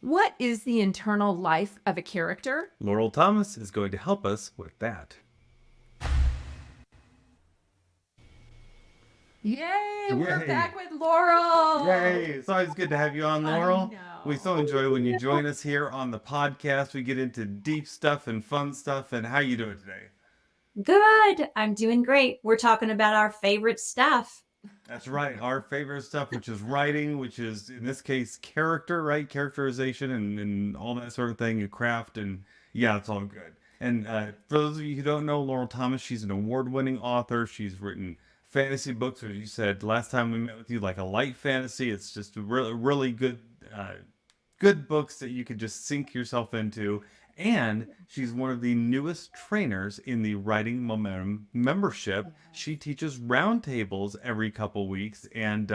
What is the internal life of a character? Laurel Thomas is going to help us with that. Yay, we're Yay! back with Laurel. Yay! It's always good to have you on, I Laurel. We so know. enjoy when you join us here on the podcast. We get into deep stuff and fun stuff. And how you doing today? Good. I'm doing great. We're talking about our favorite stuff. That's right. Our favorite stuff, which is writing, which is in this case character, right? Characterization and all that sort of thing, and craft, and yeah, it's all good. And for those of you who don't know, Laurel Thomas, she's an award-winning author. She's written fantasy books, as you said last time we met with you, like a light fantasy. It's just really, really good, good books that you could just sink yourself into. And she's one of the newest trainers in the Writing Momentum membership. She teaches roundtables every couple weeks, and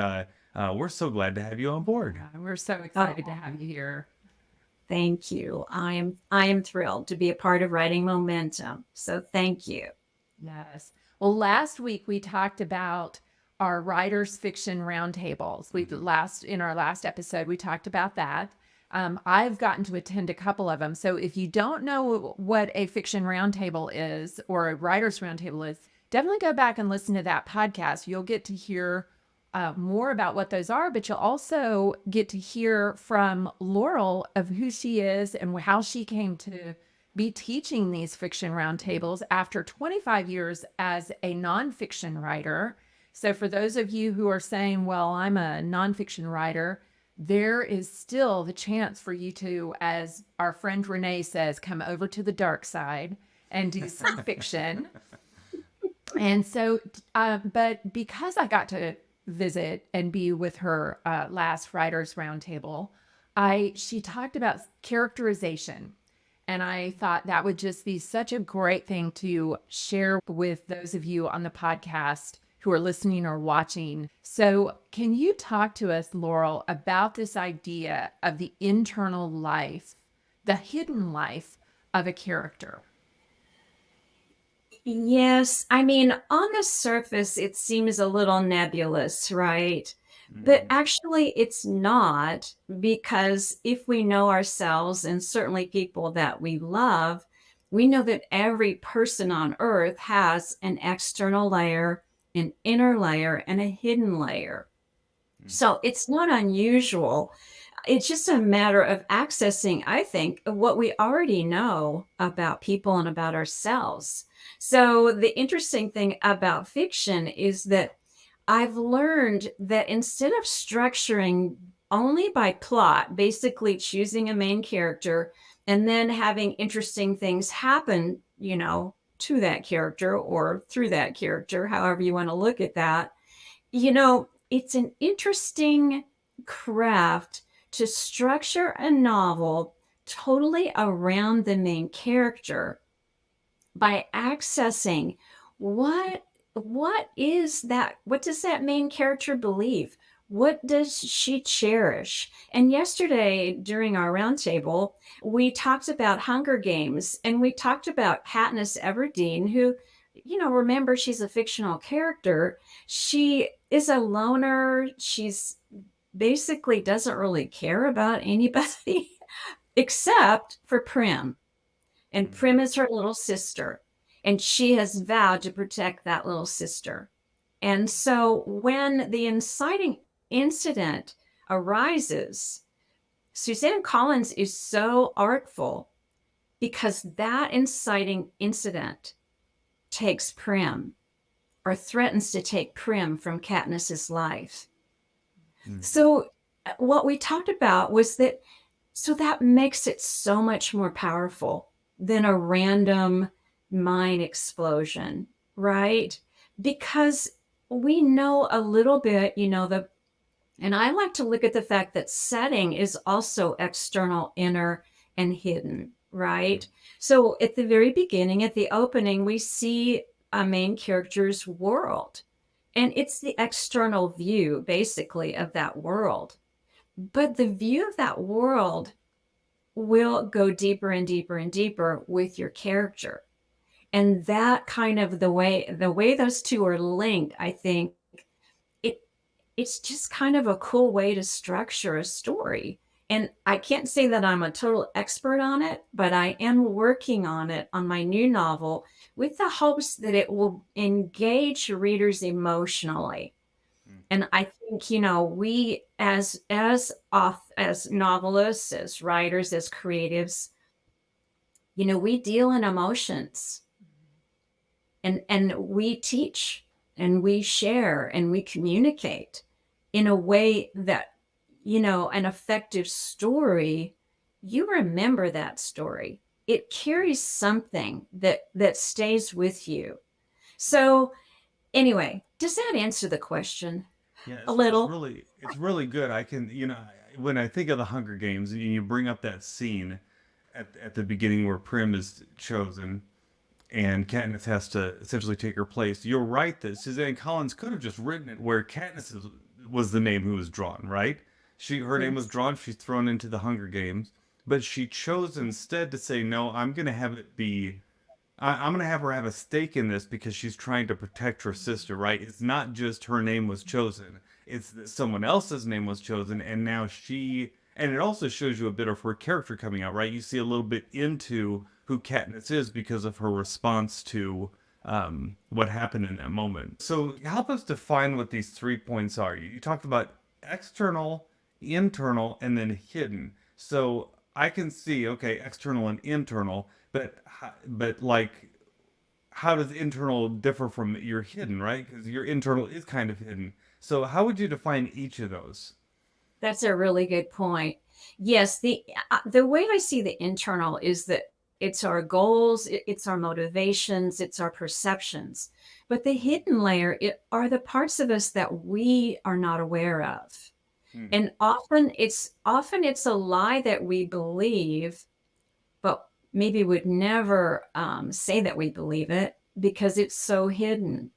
we're so glad to have you on board. Yeah, we're so excited to have you here. Thank you. I am thrilled to be a part of Writing Momentum. So thank you. Yes. Well, last week we talked about our writers fiction roundtables. In our last episode we talked about that. I've gotten to attend a couple of them. So if you don't know what a fiction roundtable is or a writers roundtable is, definitely go back and listen to that podcast. You'll get to hear more about what those are, but you'll also get to hear from Laurel of who she is and how she came to be teaching these fiction roundtables after 25 years as a nonfiction writer. So for those of you who are saying, well, I'm a nonfiction writer, there is still the chance for you to, as our friend Renee says, come over to the dark side and do some fiction. And so, but because I got to visit and be with her last Writers Roundtable, she talked about characterization. And I thought that would just be such a great thing to share with those of you on the podcast who are listening or watching. So can you talk to us, Laurel, about this idea of the internal life, the hidden life of a character? Yes. I mean, on the surface, it seems a little nebulous, right? But actually, it's not, because if we know ourselves and certainly people that we love, we know that every person on earth has an external layer, an inner layer, and a hidden layer. So it's not unusual. It's just a matter of accessing, I think, what we already know about people and about ourselves. So the interesting thing about fiction is that I've learned that instead of structuring only by plot, basically choosing a main character and then having interesting things happen, to that character or through that character, however you want to look at that, it's an interesting craft to structure a novel totally around the main character by accessing what is that, what does that main character believe, what does she cherish. And yesterday during our roundtable we talked about Hunger Games, and we talked about Katniss Everdeen, who, remember, she's a fictional character. She is a loner. She's basically doesn't really care about anybody except for Prim. And Prim is her little sister, and she has vowed to protect that little sister. And so when the inciting incident arises, Suzanne Collins is so artful because that inciting incident takes Prim, or threatens to take Prim, from Katniss's life. So what we talked about was that, so that makes it so much more powerful than a random mind explosion, right? Because we know a little bit, and I like to look at the fact that setting is also external, inner, and hidden, right? So at the very beginning, at the opening, we see a main character's world, and it's the external view, basically, of that world. But the view of that world will go deeper and deeper and deeper with your character. And that kind of the way those two are linked, I think it's just kind of a cool way to structure a story. And I can't say that I'm a total expert on it, but I am working on it on my new novel with the hopes that it will engage readers emotionally. Mm. And I think, we as novelists, as writers, as creatives, we deal in emotions, and we teach and we share and we communicate in a way that, an effective story, you remember that story. It carries something that stays with you. So anyway, does that answer the question Yeah, a it's little? really good. I can, when I think of the Hunger Games, and you bring up that scene at the beginning where Prim is chosen and Katniss has to essentially take her place. You're right that Suzanne Collins could have just written it where was the name who was drawn, right? Her name was Yes. drawn. She's thrown into the Hunger Games, but she chose instead to say, no, I'm going to have it be I'm gonna have her have a stake in this because she's trying to protect her sister, right? It's not just her name was chosen; it's that someone else's name was chosen, and now she. And it also shows you a bit of her character coming out, right? You see a little bit into who Katniss is because of her response to what happened in that moment. So help us define what these 3 points are. You talked about external, internal, and then hidden. So I can see, okay, external and internal, but like, how does internal differ from your hidden, right? Because your internal is kind of hidden. So how would you define each of those? That's a really good point. Yes, the way I see the internal is that it's our goals, it's our motivations, it's our perceptions. But the hidden layer are the parts of us that we are not aware of. Hmm. And often it's a lie that we believe, but maybe would never say that we believe it because it's so hidden.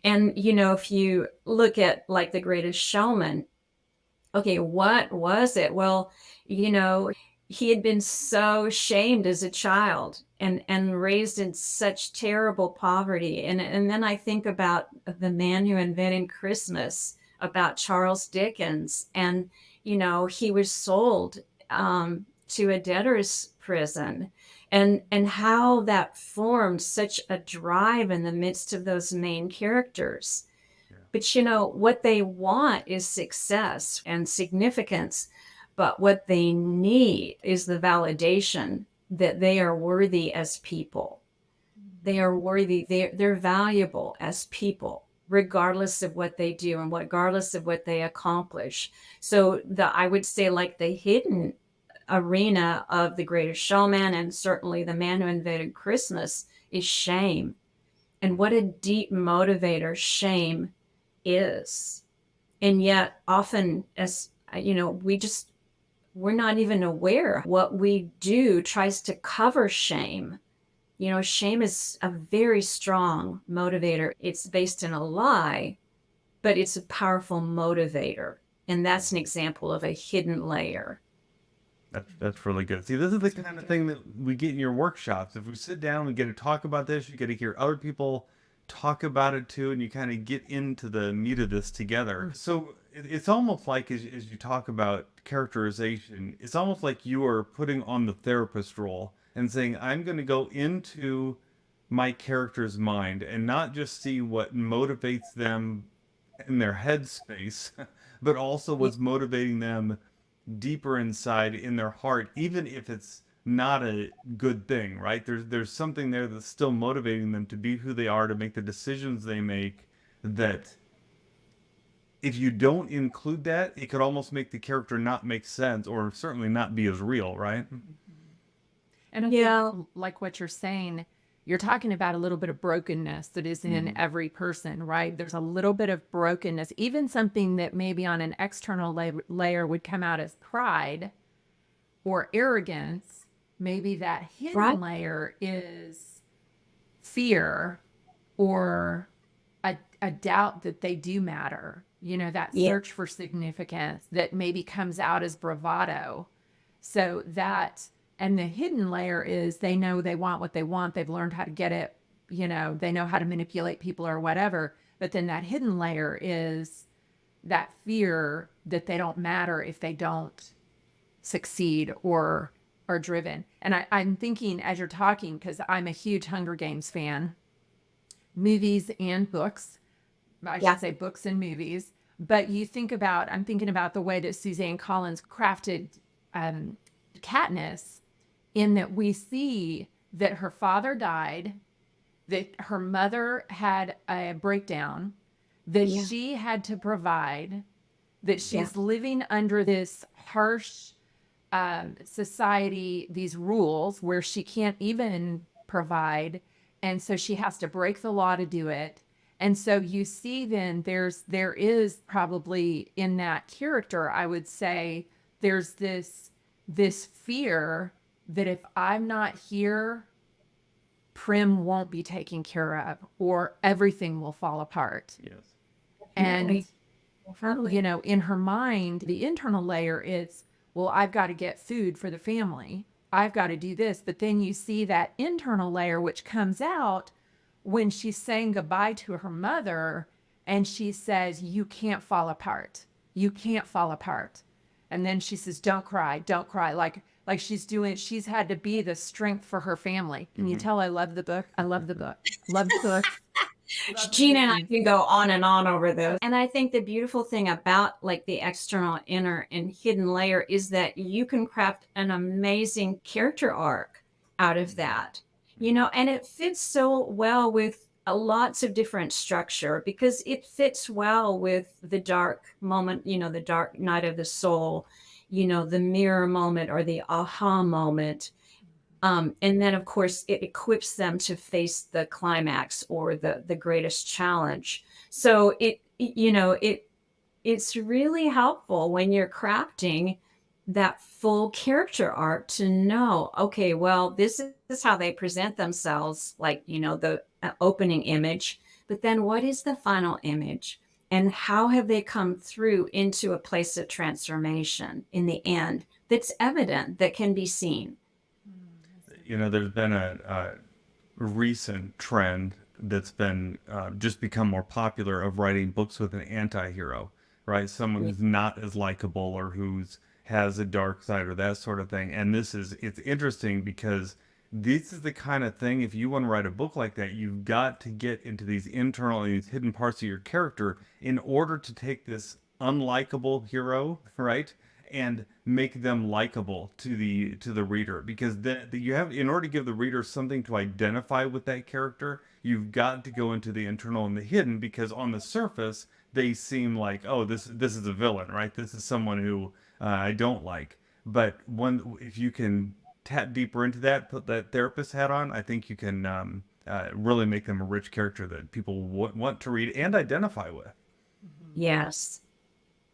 And if you look at like The Greatest Showman, okay, what was it? Well, he had been so shamed as a child and raised in such terrible poverty. And then I think about The Man Who Invented Christmas, about Charles Dickens, and he was sold to a debtor's prison, and how that formed such a drive in the midst of those main characters. Yeah. But what they want is success and significance. But what they need is the validation that they are worthy as people. They are worthy, they're valuable as people, regardless of what they do and regardless of what they accomplish. So I would say, like, the hidden arena of The Greatest Showman and certainly The Man Who Invented Christmas is shame. And what a deep motivator shame is. And yet often, as we're not even aware. What we do tries to cover shame. Shame is a very strong motivator. It's based in a lie, but it's a powerful motivator. And that's an example of a hidden layer. That's really good. See, this is the kind of thing that we get in your workshops. If we sit down, we get to talk about this. You get to hear other people talk about it too, and you kind of get into the meat of this together. So it's almost like as you talk about characterization, it's almost like you are putting on the therapist role and saying, I'm going to go into my character's mind and not just see what motivates them in their headspace, but also Yeah. what's motivating them deeper inside in their heart, even if it's not a good thing, right? There's something there that's still motivating them to be who they are, to make the decisions they make, that if you don't include that, it could almost make the character not make sense or certainly not be as real, right? And I think, Yeah. like what you're saying, you're talking about a little bit of brokenness that is in Mm-hmm. every person, right? There's a little bit of brokenness, even something that maybe on an external layer would come out as pride or arrogance. Maybe that Right. hidden layer is fear or a doubt that they do matter, that Yeah. search for significance that maybe comes out as bravado. So that, and the hidden layer is they know they want what they want. They've learned how to get it, they know how to manipulate people or whatever. But then that hidden layer is that fear that they don't matter if they don't succeed or are driven. And I'm thinking as you're talking, because I'm a huge Hunger Games fan, movies and books. I Yeah. should say books and movies. But I'm thinking about the way that Suzanne Collins crafted um, Katniss, in that we see that her father died, that her mother had a breakdown, that Yeah. she had to provide, that Yeah. she's living under this harsh society, these rules where she can't even provide. And so she has to break the law to do it. And so you see then there is probably in that character, I would say there's this fear that if I'm not here, Prim won't be taken care of or everything will fall apart. Yes. And Definitely. Definitely. in her mind, the internal layer is, well, I've got to get food for the family. I've got to do this. But then you see that internal layer, which comes out when she's saying goodbye to her mother and she says, you can't fall apart. You can't fall apart. And then she says, don't cry, don't cry. Like she's had to be the strength for her family. Can you tell I love the book? I love the book. Love the book. Love the Gina and I movies. could go on and on over those. And I think the beautiful thing about like the external, inner, and hidden layer is that you can craft an amazing character arc out of that, and it fits so well with lots of different structure because it fits well with the dark moment, the dark night of the soul, the mirror moment or the aha moment. And then, of course, it equips them to face the climax or the greatest challenge. So it's really helpful when you're crafting that full character arc to know, okay, well, this is how they present themselves, like the opening image, but then what is the final image? And how have they come through into a place of transformation in the end that's evident, that can be seen? There's been a recent trend that's been just become more popular of writing books with an anti-hero, right? Someone who's not as likable or who's has a dark side or that sort of thing. And it's interesting because this is the kind of thing, if you want to write a book like that, you've got to get into these internal and these hidden parts of your character in order to take this unlikable hero, right? And make them likable to the reader, because then you have, in order to give the reader something to identify with that character, you've got to go into the internal and the hidden, because on the surface they seem like, oh, this is a villain, right? This is someone who I don't like. But if you can tap deeper into that, put that therapist hat on, I think you can really make them a rich character that people want to read and identify with. Yes.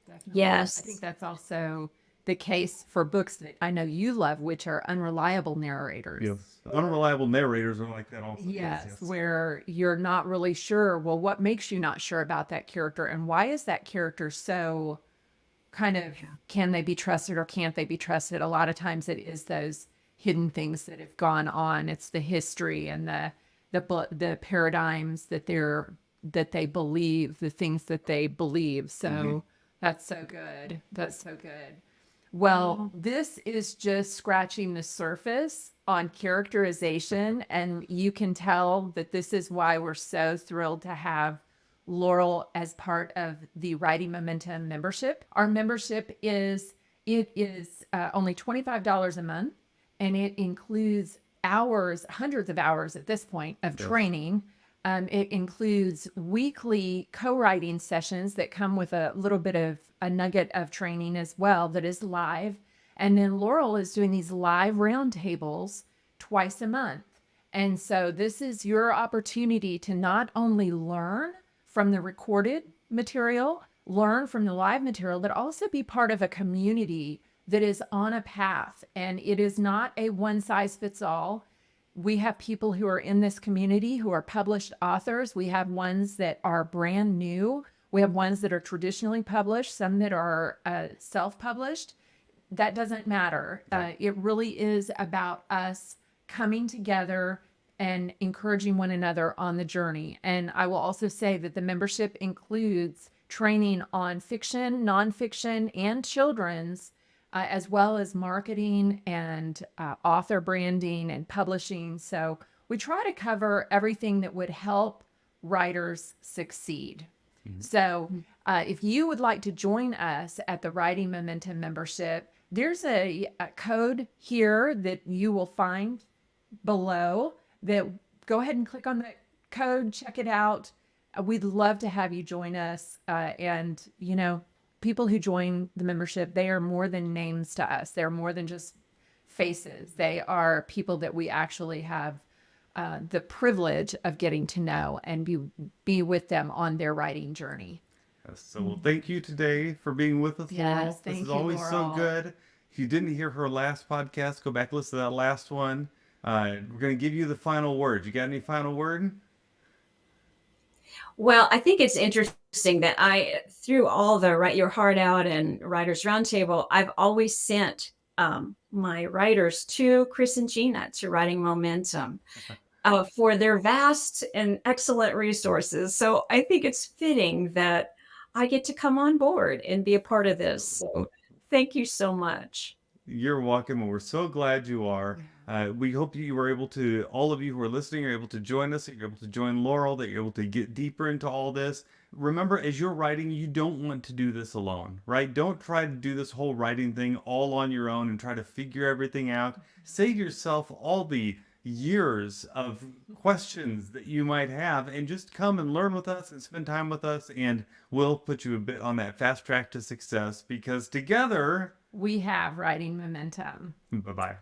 Definitely. I think Yes. that's also the case for books that I know you love, which are unreliable narrators. Yes. Unreliable narrators are like that also. Yes, Yes. where you're not really sure, well, what makes you not sure about that character and why is that character so kind of, can they be trusted or can't they be trusted? A lot of times it is those hidden things that have gone on. It's the history and the paradigms that they believe, the things that they believe. So that's so good. That's so good. Well, this is just scratching the surface on characterization, and you can tell that this is why we're so thrilled to have Laurel as part of the Writing Momentum membership. Our membership is only $25 a month, and it includes hours, hundreds of hours at this point of training. It includes weekly co-writing sessions that come with a little bit of a nugget of training as well that is live. And then Laurel is doing these live roundtables twice a month. And so this is your opportunity to not only learn from the recorded material, learn from the live material, but also be part of a community that is on a path. And it is not a one size fits all. We have people who are in this community who are published authors. We have ones that are brand new. We have ones that are traditionally published, some that are self-published. That doesn't matter. It really is about us coming together and encouraging one another on the journey. And I will also say that the membership includes training on fiction, nonfiction, and children's as well as marketing and author branding and publishing. So we try to cover everything that would help writers succeed. So if you would like to join us at the Writing Momentum membership, there's a code here that you will find below that go ahead and click on the code, check it out. We'd love to have you join us. And, you know, people who join the membership, they are more than names to us. They're more than just faces. They are people that we actually have the privilege of getting to know and be with them on their writing journey. So, well, thank you today for being with us, Yes, Laurel. thank This is you, always so Laurel. good. If you didn't hear her last podcast, go back and listen to that last one. We're going to give you the final word. You got any final word? Well, I think it's interesting that through all the Write Your Heart Out and Writers Roundtable, I've always sent my writers to Chris and Gena to Writing Momentum for their vast and excellent resources. So I think it's fitting that I get to come on board and be a part of this. So thank you so much. You're welcome, and we're so glad you are. We hope you were able to, all of you who are listening, are able to join us, that you're able to join Laurel, that you're able to get deeper into all this. Remember, as you're writing, you don't want to do this alone, right? Don't try to do this whole writing thing all on your own and try to figure everything out. Save yourself all the years of questions that you might have and just come and learn with us and spend time with us, and we'll put you a bit on that fast track to success, because together We have Writing Momentum. bye bye.